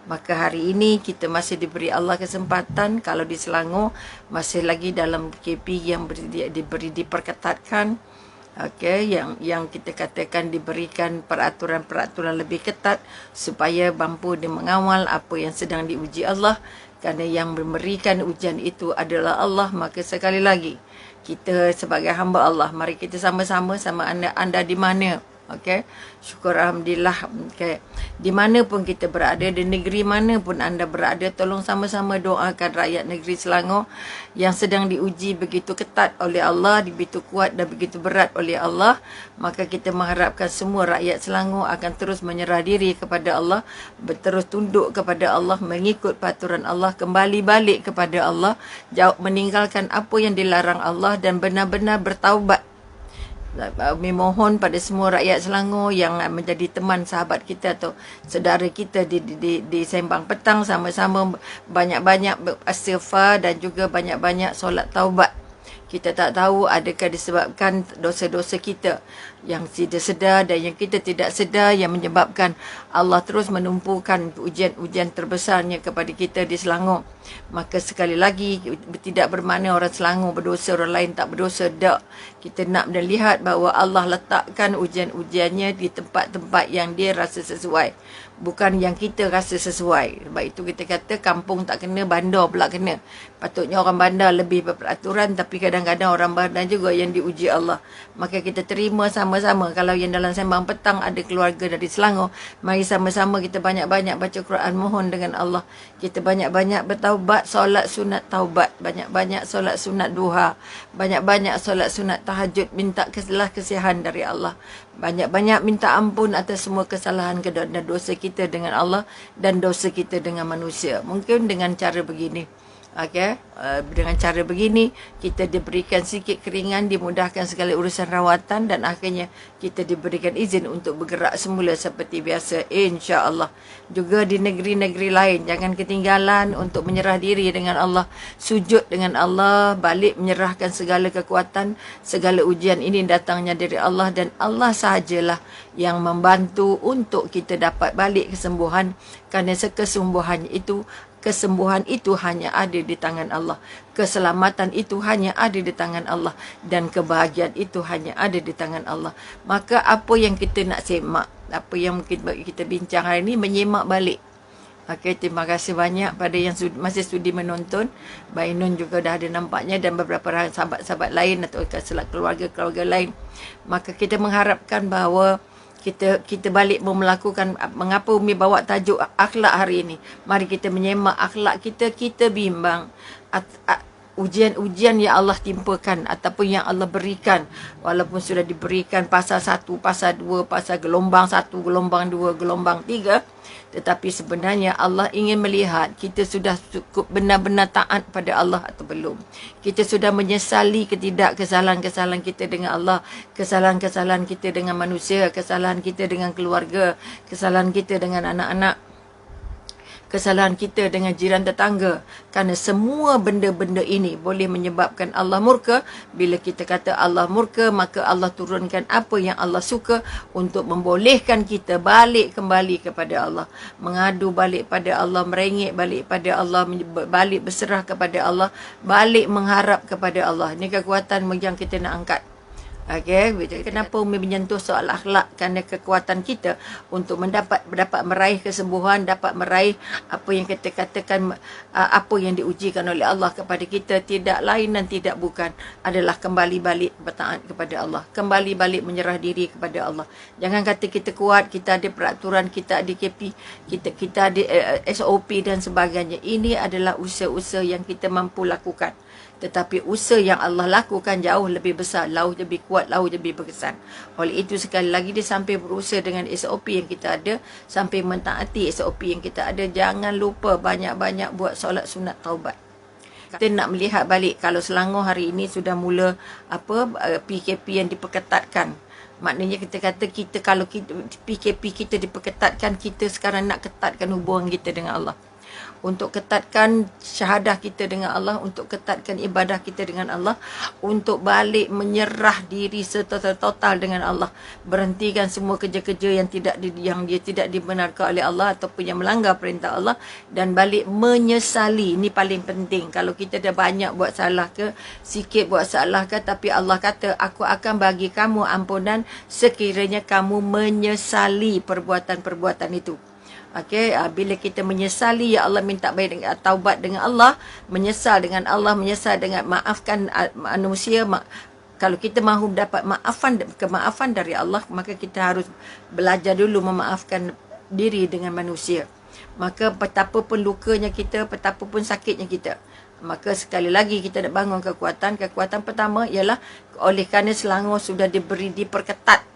Maka hari ini kita masih diberi Allah kesempatan, kalau di Selangor masih lagi dalam KP yang diberi diperketatkan. Okey, yang kita katakan diberikan peraturan-peraturan lebih ketat supaya mampu dia mengawal apa yang sedang diuji Allah, kerana yang memberikan ujian itu adalah Allah. Maka sekali lagi, kita sebagai hamba Allah, mari kita sama-sama sama anda di mana. Okey, syukur alhamdulillah. Okey, di mana pun kita berada, di negeri mana pun anda berada, tolong sama-sama doakan rakyat negeri Selangor yang sedang diuji begitu ketat oleh Allah, begitu kuat dan begitu berat oleh Allah. Maka kita mengharapkan semua rakyat Selangor akan terus menyerah diri kepada Allah, terus tunduk kepada Allah, mengikut peraturan Allah, kembali balik kepada Allah, jauh meninggalkan apa yang dilarang Allah dan benar-benar bertaubat. Memohon pada semua rakyat Selangor yang menjadi teman sahabat kita atau saudara kita di sembang petang, sama-sama banyak-banyak beristighfar dan juga banyak-banyak solat taubat. Kita tak tahu adakah disebabkan dosa-dosa kita yang tidak sedar dan yang kita tidak sedar yang menyebabkan Allah terus menumpukan ujian-ujian terbesarnya kepada kita di Selangor. Maka sekali lagi, tidak bermakna orang Selangor berdosa, orang lain tak berdosa. Tak. Kita nak melihat bahawa Allah letakkan ujian-ujiannya di tempat-tempat yang dia rasa sesuai, bukan yang kita rasa sesuai. Sebab itu kita kata kampung tak kena, bandar pula kena. Patutnya orang bandar lebih berperaturan, tapi kadang-kadang orang bandar juga yang diuji Allah. Maka kita terima sama-sama. Kalau yang dalam sembang petang ada keluarga dari Selangor, mari sama-sama kita banyak-banyak baca Quran, mohon dengan Allah. Kita banyak-banyak bertaubat, solat sunat taubat, banyak-banyak solat sunat duha, banyak-banyak solat sunat tahajud, minta kesihan dari Allah, banyak-banyak minta ampun atas semua kesalahan dan dosa kita dengan Allah dan dosa kita dengan manusia. Mungkin dengan cara begini. Okey, dengan cara begini kita diberikan sikit keringan, dimudahkan segala urusan rawatan dan akhirnya kita diberikan izin untuk bergerak semula seperti biasa, insya-Allah. Juga di negeri-negeri lain jangan ketinggalan untuk menyerah diri dengan Allah, sujud dengan Allah, balik menyerahkan segala kekuatan, segala ujian ini datangnya dari Allah dan Allah sahajalah yang membantu untuk kita dapat balik kesembuhan, kerana kesembuhan itu hanya ada di tangan Allah. Keselamatan itu hanya ada di tangan Allah. Dan kebahagiaan itu hanya ada di tangan Allah. Maka apa yang kita nak semak, apa yang kita bincang hari ini, menyemak balik. Okey, terima kasih banyak pada yang masih sudi menonton. Bainun juga dah ada nampaknya dan beberapa sahabat-sahabat lain atau keluarga-keluarga lain. Maka kita mengharapkan bahawa kita balik melakukan mengapa Umi bawa tajuk akhlak hari ini. Mari kita menyemak akhlak kita bimbang ujian-ujian yang Allah timpakan ataupun yang Allah berikan, walaupun sudah diberikan pasal 1, pasal 2, pasal gelombang 1, gelombang 2, gelombang 3, tetapi sebenarnya Allah ingin melihat kita sudah cukup benar-benar taat pada Allah atau belum. Kita sudah menyesali kesalahan-kesalahan kita dengan Allah, kesalahan-kesalahan kita dengan manusia, kesalahan kita dengan keluarga, kesalahan kita dengan anak-anak, kesalahan kita dengan jiran tetangga. Kerana semua benda-benda ini boleh menyebabkan Allah murka. Bila kita kata Allah murka, maka Allah turunkan apa yang Allah suka untuk membolehkan kita balik kembali kepada Allah, mengadu balik pada Allah, merengek balik pada Allah, balik berserah kepada Allah, balik mengharap kepada Allah. Ini kekuatan yang kita nak angkat. Okey, kenapa Umi menyentuh soal akhlak? Kerana kekuatan kita untuk dapat meraih kesembuhan, dapat meraih apa yang kita katakan, apa yang diujikan oleh Allah kepada kita, tidak lain dan tidak bukan adalah kembali balik bertaat kepada Allah, kembali balik menyerah diri kepada Allah. Jangan kata kita kuat, kita ada peraturan, kita ada KP, kita ada SOP dan sebagainya. Ini adalah usaha-usaha yang kita mampu lakukan. Tetapi usaha yang Allah lakukan jauh lebih besar, jauh lebih kuat, jauh lebih berkesan. Oleh itu sekali lagi dia sampai berusaha dengan SOP yang kita ada, sampai mentaati SOP yang kita ada, jangan lupa banyak-banyak buat solat sunat taubat. Kita nak melihat balik, kalau Selangor hari ini sudah mula PKP yang diperketatkan. Maknanya kita kata kalau PKP kita diperketatkan, kita sekarang nak ketatkan hubungan kita dengan Allah. untuk ketatkan syahadah kita dengan Allah, untuk ketatkan ibadah kita dengan Allah, untuk balik menyerah diri total dengan Allah, berhentikan semua kerja-kerja yang dia tidak dibenarkan oleh Allah ataupun yang melanggar perintah Allah, dan balik menyesali. Ini paling penting. Kalau kita dah banyak buat salah ke, sikit buat salah ke, tapi Allah kata, aku akan bagi kamu ampunan sekiranya kamu menyesali perbuatan-perbuatan itu. Okey, bila kita menyesali, ya Allah, minta taubat dengan Allah, menyesal dengan Allah, menyesal dengan maafkan manusia. Kalau kita mahu dapat kemaafan dari Allah, maka kita harus belajar dulu memaafkan diri dengan manusia. Maka betapapun lukanya kita, betapapun sakitnya kita, maka sekali lagi kita nak bangun kekuatan. Kekuatan pertama ialah oleh kerana Selangor sudah diperketat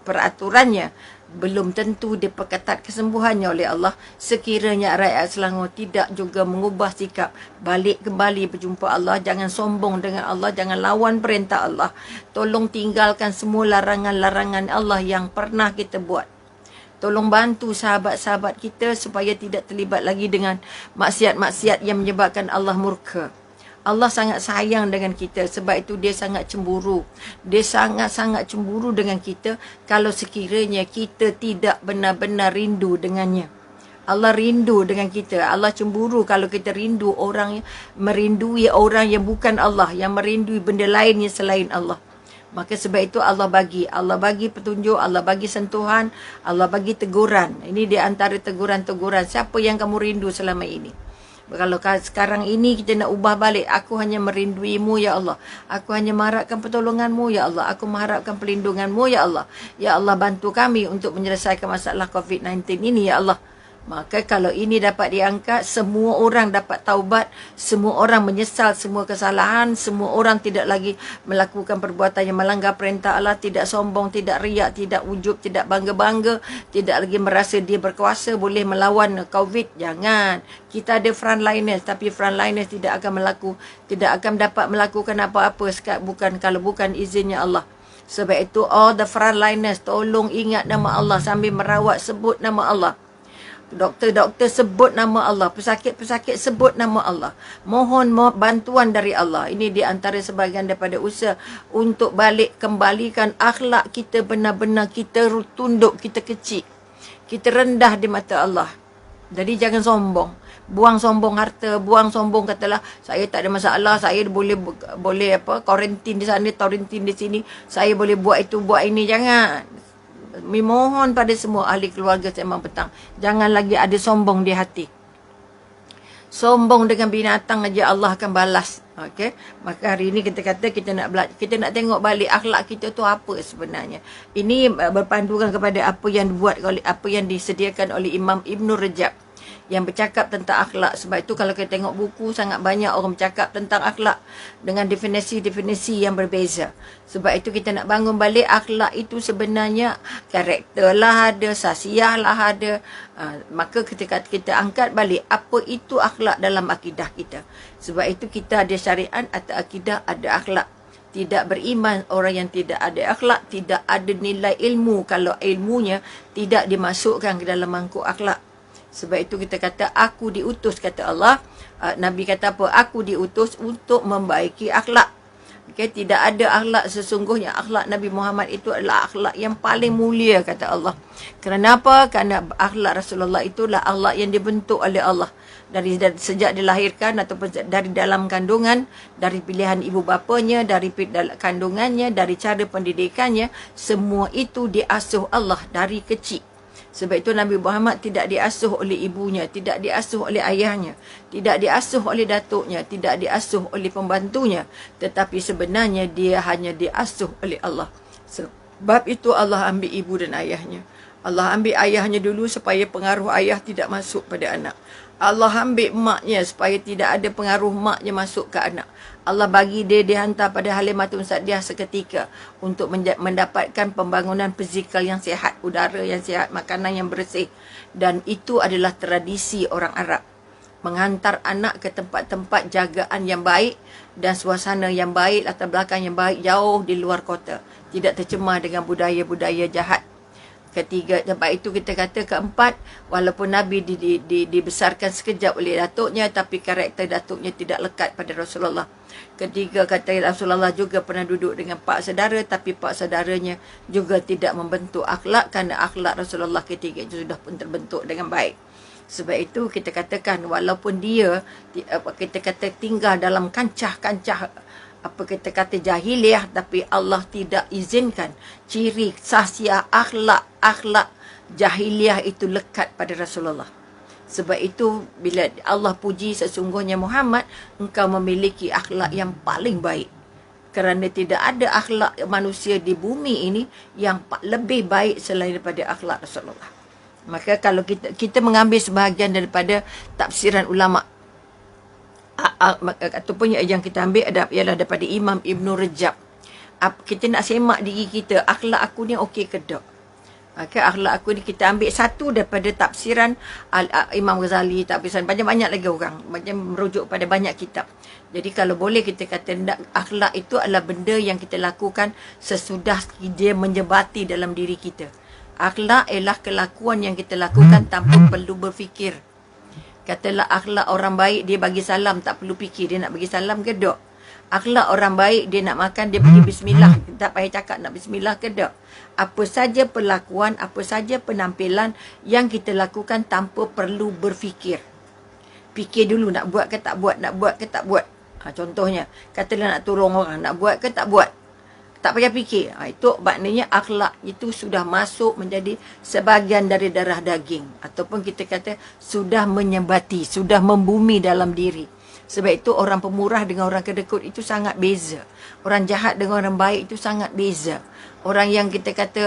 peraturannya, belum tentu diperketat kesembuhannya oleh Allah. Sekiranya rakyat Selangor tidak juga mengubah sikap, balik kembali berjumpa Allah, jangan sombong dengan Allah, jangan lawan perintah Allah. Tolong tinggalkan semua larangan-larangan Allah yang pernah kita buat. Tolong bantu sahabat-sahabat kita supaya tidak terlibat lagi dengan maksiat-maksiat yang menyebabkan Allah murka. Allah sangat sayang dengan kita, sebab itu dia sangat cemburu. Dia sangat-sangat cemburu dengan kita kalau sekiranya kita tidak benar-benar rindu dengannya. Allah rindu dengan kita. Allah cemburu kalau kita rindu orang yang merindui orang yang bukan Allah, yang merindui benda lain yang selain Allah. Maka sebab itu Allah bagi petunjuk, Allah bagi sentuhan, Allah bagi teguran. Ini di antara teguran-teguran. Siapa yang kamu rindu selama ini? Kalau sekarang ini kita nak ubah balik, aku hanya merinduimu ya Allah, aku hanya mengharapkan pertolonganmu ya Allah, aku mengharapkan perlindunganmu ya Allah. Ya Allah, bantu kami untuk menyelesaikan masalah COVID-19 ini ya Allah. Maka kalau ini dapat diangkat, semua orang dapat taubat, semua orang menyesal semua kesalahan, semua orang tidak lagi melakukan perbuatan yang melanggar perintah Allah, tidak sombong, tidak riak, tidak ujub, tidak bangga-bangga, tidak lagi merasa dia berkuasa, boleh melawan COVID. Jangan. Kita ada frontliners, tapi frontliners tidak akan dapat melakukan apa-apa kalau bukan izinnya Allah. Sebab itu all the frontliners, tolong ingat nama Allah sambil merawat, sebut nama Allah. Doktor-doktor sebut nama Allah, pesakit-pesakit sebut nama Allah. Mohon bantuan dari Allah. Ini di antara sebahagian daripada usaha untuk kembalikan akhlak kita benar-benar kita tunduk, kita kecil, kita rendah di mata Allah. Jadi jangan sombong. Buang sombong harta, buang sombong katalah saya tak ada masalah, saya boleh kuarantin di sana, kuarantin di sini, saya boleh buat itu, buat ini. Jangan. Memohon pada semua ahli keluarga Sembang Petang, jangan lagi ada sombong di hati. Sombong dengan binatang aja Allah akan balas. Okey, maka hari ini kita kata kita nak tengok balik akhlak kita tu apa sebenarnya. Ini berpandukan kepada apa yang disediakan oleh Imam Ibn Rajab yang bercakap tentang akhlak. Sebab itu kalau kita tengok buku, sangat banyak orang bercakap tentang akhlak dengan definisi-definisi yang berbeza. Sebab itu kita nak bangun balik akhlak itu sebenarnya karakter lah ada, sasiah lah ada. Maka ketika kita angkat balik apa itu akhlak dalam akidah kita. Sebab itu kita ada syariat atau akidah, ada akhlak. Tidak beriman orang yang tidak ada akhlak, tidak ada nilai ilmu kalau ilmunya tidak dimasukkan ke dalam mangkuk akhlak. Sebab itu kita kata aku diutus, kata Allah. Nabi kata apa? Aku diutus untuk membaiki akhlak. Okay? Tidak ada akhlak sesungguhnya. Akhlak Nabi Muhammad itu adalah akhlak yang paling mulia, kata Allah. Kerana apa? Kerana akhlak Rasulullah itulah akhlak yang dibentuk oleh Allah. Dari sejak dilahirkan ataupun dari dalam kandungan, dari pilihan ibu bapanya, dari kandungannya, dari cara pendidikannya, semua itu diasuh Allah dari kecil. Sebab itu Nabi Muhammad tidak diasuh oleh ibunya, tidak diasuh oleh ayahnya, tidak diasuh oleh datuknya, tidak diasuh oleh pembantunya. Tetapi sebenarnya dia hanya diasuh oleh Allah. Sebab itu Allah ambil ibu dan ayahnya. Allah ambil ayahnya dulu supaya pengaruh ayah tidak masuk pada anak. Allah ambil maknya supaya tidak ada pengaruh maknya masuk ke anak. Allah bagi dia dihantar pada Halimatun Sa'diyah seketika untuk mendapatkan pembangunan fizikal yang sihat, udara yang sihat, makanan yang bersih. Dan itu adalah tradisi orang Arab. Menghantar anak ke tempat-tempat jagaan yang baik dan suasana yang baik, latar belakang yang baik, jauh di luar kota. Tidak tercemar dengan budaya-budaya jahat. Ketiga, sebab itu kita kata keempat, walaupun Nabi dibesarkan sekejap oleh datuknya, tapi karakter datuknya tidak lekat pada Rasulullah. Ketiga, kata Rasulullah juga pernah duduk dengan pak saudara, tapi pak saudaranya juga tidak membentuk akhlak, kerana akhlak Rasulullah ketiga itu sudah pun terbentuk dengan baik. Sebab itu kita katakan walaupun dia, kita kata tinggal dalam kancah-kancah kita kata jahiliah, tapi Allah tidak izinkan ciri khasiat akhlak jahiliah itu lekat pada Rasulullah. Sebab itu bila Allah puji sesungguhnya Muhammad, engkau memiliki akhlak yang paling baik. Kerana tidak ada akhlak manusia di bumi ini yang lebih baik selain daripada akhlak Rasulullah. Maka kalau kita mengambil sebahagian daripada tafsiran ulama' ataupun yang kita ambil ialah daripada Imam Ibn Rajab. Kita nak semak diri kita, akhlak aku ni okey ke tak? Akhlak aku ni kita ambil satu daripada tafsiran Imam Ghazali, tafsiran banyak-banyak lagi orang, macam merujuk pada banyak kitab. Jadi kalau boleh kita kata akhlak itu adalah benda yang kita lakukan sesudah dia menjebati dalam diri kita. Akhlak ialah kelakuan yang kita lakukan tanpa perlu berfikir. Katalah akhlak orang baik, dia bagi salam tak perlu fikir dia nak bagi salam ke tak. Akhlak orang baik, dia nak makan dia bagi bismillah, tak payah cakap nak bismillah ke tak. Apa saja perlakuan, apa saja penampilan yang kita lakukan tanpa perlu berfikir. Fikir dulu nak buat ke tak buat, nak buat ke tak buat. Contohnya, katalah nak tolong orang, nak buat ke tak buat. Tak payah fikir. Itu maknanya akhlak itu sudah masuk menjadi sebahagian dari darah daging. Ataupun kita kata sudah menyebati, sudah membumi dalam diri. Sebab itu orang pemurah dengan orang kedekut itu sangat beza. Orang jahat dengan orang baik itu sangat beza. Orang yang kita kata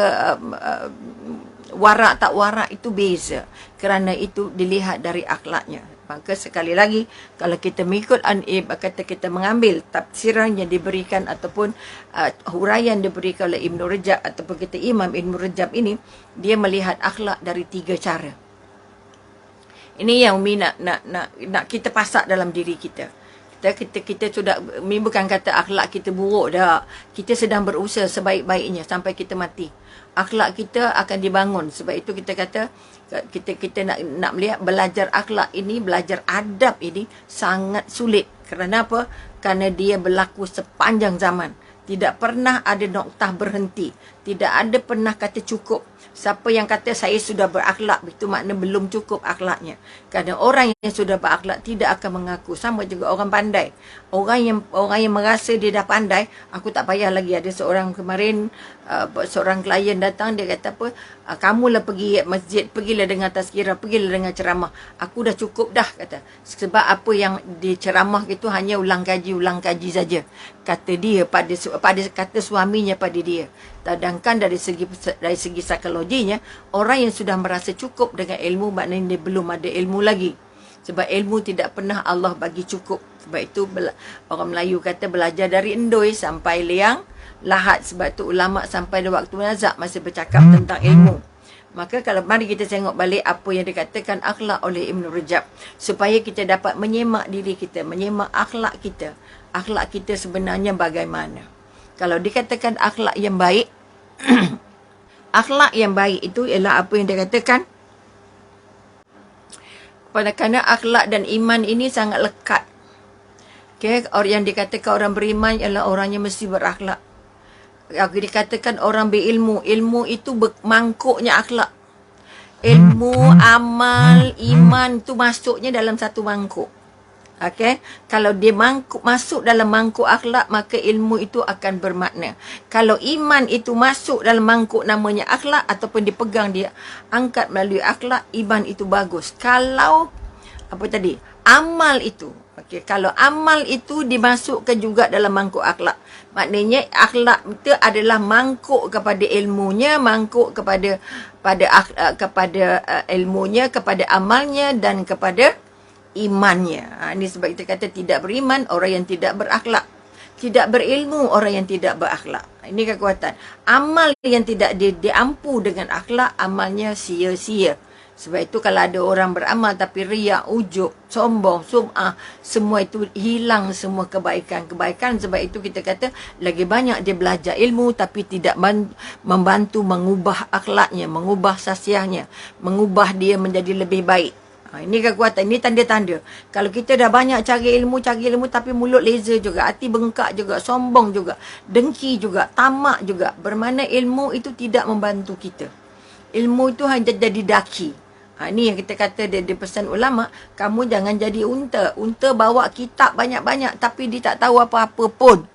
warak tak warak itu beza. Kerana itu dilihat dari akhlaknya. Maka sekali lagi, kalau kita mengikut kata kita mengambil tafsiran yang diberikan ataupun huraian diberikan oleh Ibn Rajab ataupun kita Imam Ibn Rajab ini, dia melihat akhlak dari 3 cara. Ini yang Umi nak kita pasak dalam diri kita. Kita sudah, Umi bukan kata akhlak kita buruk dah. Kita sedang berusaha sebaik-baiknya sampai kita mati. Akhlak kita akan dibangun. Sebab itu kita kata kita nak melihat belajar akhlak ini, belajar adab ini sangat sulit. Kerana apa? Kerana dia berlaku sepanjang zaman. Tidak pernah ada noktah berhenti. Tidak ada pernah kata cukup. Siapa yang kata saya sudah berakhlak, itu makna belum cukup akhlaknya. Kerana orang yang sudah berakhlak tidak akan mengaku. Sama juga orang pandai. Orang yang merasa dia dah pandai, aku tak payah lagi. Ada seorang kemarin, seorang klien datang, dia kata apa, kamulah pergi masjid, pergilah dengan tazkirah, pergilah dengan ceramah. Aku dah cukup dah, kata. Sebab apa yang diceramah itu hanya ulang kaji saja. Kata dia pada kata suaminya pada dia. Sedangkan dari segi psikologinya, orang yang sudah merasa cukup dengan ilmu maknanya dia belum ada ilmu lagi. Sebab ilmu tidak pernah Allah bagi cukup. Sebab itu orang Melayu kata belajar dari endoi sampai liang lahat. Sebab itu ulama sampai waktu nazak masih bercakap tentang ilmu. Maka kalau mari kita tengok balik apa yang dikatakan akhlak oleh Ibn Rajab, supaya kita dapat menyemak diri kita, menyemak akhlak kita. Akhlak kita sebenarnya bagaimana? Kalau dikatakan akhlak yang baik, akhlak yang baik itu ialah apa yang dikatakan, kerana akhlak dan iman ini sangat lekat. Okay, orang yang dikatakan orang beriman ialah orang yang mesti berakhlak. Aku dikatakan orang berilmu, ilmu itu mangkuknya akhlak. Ilmu, amal, iman itu masuknya dalam satu mangkuk. Okay? Kalau dia masuk dalam mangkuk akhlak, maka ilmu itu akan bermakna. Kalau iman itu masuk dalam mangkuk namanya akhlak ataupun dipegang, dia angkat melalui akhlak, iman itu bagus. Kalau amal itu, okay, kalau amal itu dimasukkan juga dalam mangkuk akhlak, maknanya akhlak itu adalah mangkuk kepada ilmunya, mangkuk kepada ilmunya, kepada amalnya dan kepada imannya. Ini sebab kita kata tidak beriman orang yang tidak berakhlak, tidak berilmu orang yang tidak berakhlak. Ini kekuatan. Amal yang tidak diampu dengan akhlak, amalnya sia-sia. Sebab itu kalau ada orang beramal tapi riak, ujub, sombong, sum'ah, semua itu hilang semua kebaikan-kebaikan. Sebab itu kita kata lagi banyak dia belajar ilmu tapi tidak membantu mengubah akhlaknya, mengubah sasiahnya, mengubah dia menjadi lebih baik. Ini kekuatan, ini tanda-tanda. Kalau kita dah banyak cari ilmu tapi mulut leza juga, hati bengkak juga, sombong juga, dengki juga, tamak juga. Bermakna ilmu itu tidak membantu kita. Ilmu itu hanya jadi daki. Ini yang kita kata dia pesan ulama, kamu jangan jadi unta. Unta bawa kitab banyak-banyak tapi dia tak tahu apa-apa pun.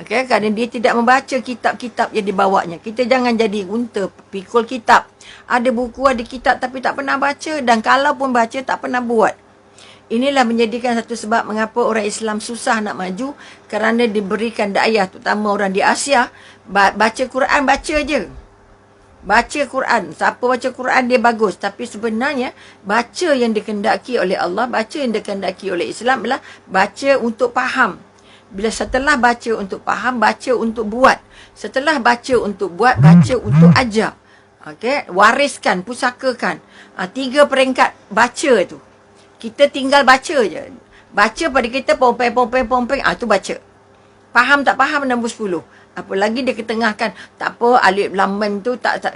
Okay, kerana dia tidak membaca kitab-kitab yang dibawanya. Kita jangan jadi unta pikul kitab. Ada buku, ada kitab tapi tak pernah baca. Dan kalau pun baca, tak pernah buat. Inilah menjadikan satu sebab mengapa orang Islam susah nak maju. Kerana diberikan dakwah, terutama orang di Asia. Baca Quran, baca je. Baca Quran. Siapa baca Quran, dia bagus. Tapi sebenarnya, baca yang dikehendaki oleh Allah, baca yang dikehendaki oleh Islam adalah baca untuk faham. Bila setelah baca untuk faham, baca untuk buat. Setelah baca untuk buat, baca untuk ajar. Okey, wariskan, pusakakan. 3 peringkat baca tu. Kita tinggal baca je. Baca pada kita pompeng. Tu baca. Faham tak faham nombor 10. Apa lagi dia ketengahkan. Tak apa, alif lam mim tu tak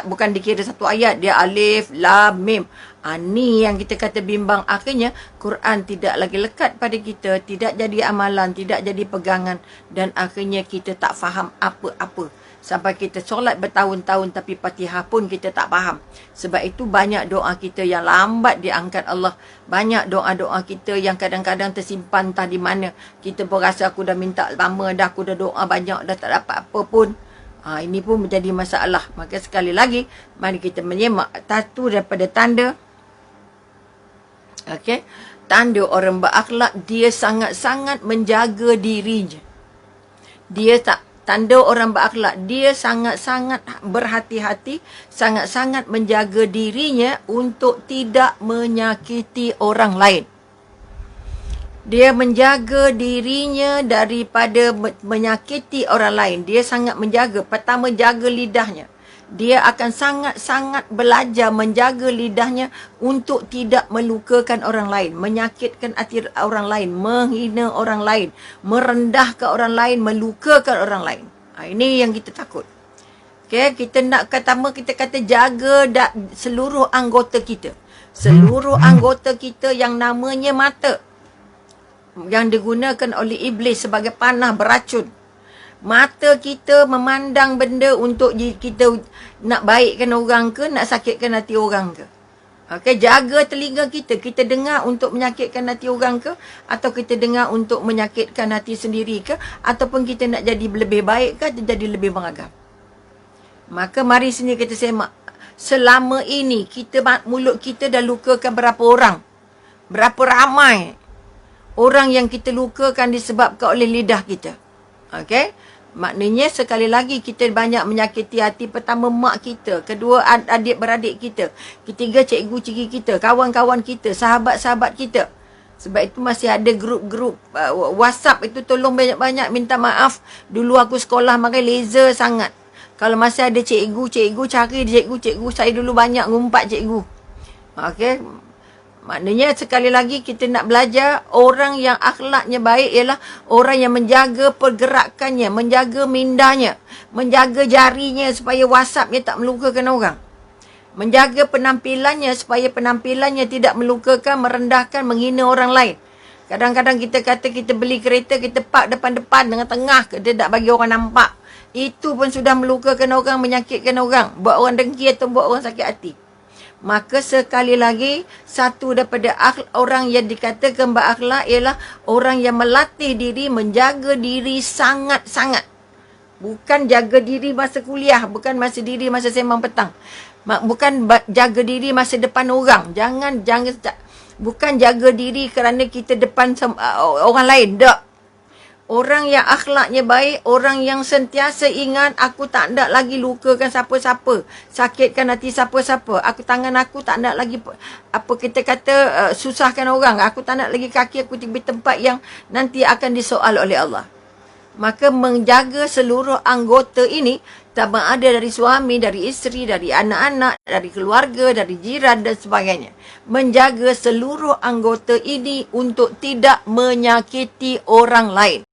bukan dikira satu ayat, dia alif lam mim. Ni yang kita kata bimbang. Akhirnya Quran tidak lagi lekat pada kita, tidak jadi amalan, tidak jadi pegangan, dan akhirnya kita tak faham apa-apa. Sampai kita solat bertahun-tahun tapi Fatihah pun kita tak faham. Sebab itu banyak doa kita yang lambat diangkat Allah. Banyak doa-doa kita yang kadang-kadang tersimpan entah di mana. Kita pun rasa aku dah minta lama dah, aku dah doa banyak, dah tak dapat apa pun. Ini pun menjadi masalah. Maka sekali lagi, mari kita menyemak satu daripada tanda. Okey, tanda orang berakhlak, dia sangat-sangat menjaga dirinya. Tanda orang berakhlak, dia sangat-sangat berhati-hati, sangat-sangat menjaga dirinya untuk tidak menyakiti orang lain. Dia menjaga dirinya daripada menyakiti orang lain. Dia sangat menjaga. Pertama, jaga lidahnya. Dia akan sangat-sangat belajar menjaga lidahnya untuk tidak melukakan orang lain, menyakitkan hati orang lain, menghina orang lain, merendahkan orang lain, melukakan orang lain. Ini yang kita takut. Okay, kita nak kita kata jaga seluruh anggota kita. Seluruh anggota kita yang namanya mata, yang digunakan oleh iblis sebagai panah beracun. Mata kita memandang benda untuk kita nak baikkan orang ke, nak sakitkan hati orang ke. Okay, jaga telinga kita. Kita dengar untuk menyakitkan hati orang ke, atau kita dengar untuk menyakitkan hati sendiri ke, ataupun kita nak jadi lebih baik ke, atau jadi lebih mengagam. Maka mari sini kita semak. Selama ini, mulut kita dah lukakan berapa orang? Berapa ramai orang yang kita lukakan disebabkan oleh lidah kita. Okay? Maknanya sekali lagi kita banyak menyakiti hati. Pertama mak kita, kedua adik-beradik kita, ketiga cikgu-cikgu kita, kawan-kawan kita, sahabat-sahabat kita. Sebab itu masih ada grup-grup WhatsApp itu, tolong banyak-banyak minta maaf. Dulu aku sekolah makan laser sangat. Kalau masih ada cikgu, cari cikgu. Saya dulu banyak ngumpat cikgu. Okey. Maknanya sekali lagi kita nak belajar orang yang akhlaknya baik ialah orang yang menjaga pergerakannya, menjaga mindanya, menjaga jarinya supaya WhatsAppnya tak melukakan orang. Menjaga penampilannya supaya penampilannya tidak melukakan, merendahkan, menghina orang lain. Kadang-kadang kita kata kita beli kereta, kita park depan-depan dengan tengah, dia tak bagi orang nampak. Itu pun sudah melukakan orang, menyakitkan orang, buat orang dengki atau buat orang sakit hati. Maka sekali lagi, satu daripada orang yang dikatakan berakhlak ialah orang yang melatih diri, menjaga diri sangat-sangat. Bukan jaga diri masa kuliah, bukan diri masa sembang petang. Bukan jaga diri masa depan orang. Jangan bukan jaga diri kerana kita depan orang lain. Tak. Orang yang akhlaknya baik, orang yang sentiasa ingat, aku tak nak lagi lukakan siapa-siapa, sakitkan hati siapa-siapa. Tangan aku tak nak lagi, kita kata, susahkan orang. Aku tak nak lagi kaki aku di tempat yang nanti akan disoal oleh Allah. Maka menjaga seluruh anggota ini, sama ada dari suami, dari isteri, dari anak-anak, dari keluarga, dari jiran dan sebagainya. Menjaga seluruh anggota ini untuk tidak menyakiti orang lain.